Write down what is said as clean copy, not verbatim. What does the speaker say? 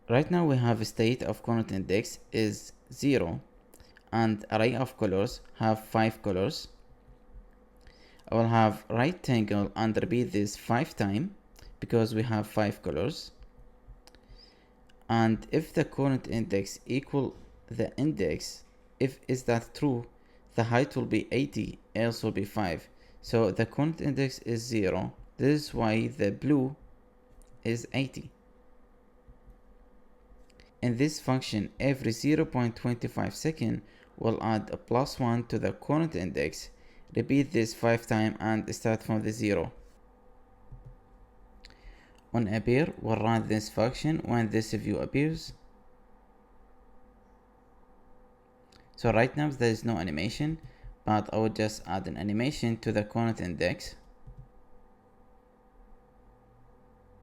Right now we have a state of current index is 0 and array of colors have 5 colors. I will have right angle and repeat this 5 times because we have 5 colors. And if the current index equal the index, if is that true, the height will be 80, else will be 5. So the current index is 0. This is why the blue is 80. In this function, every 0.25 second will add a +1 to the current index. Repeat this 5 times and start from the 0. On appear, we'll run this function when this view appears. So right now there is no animation, but I will just add an animation to the current index.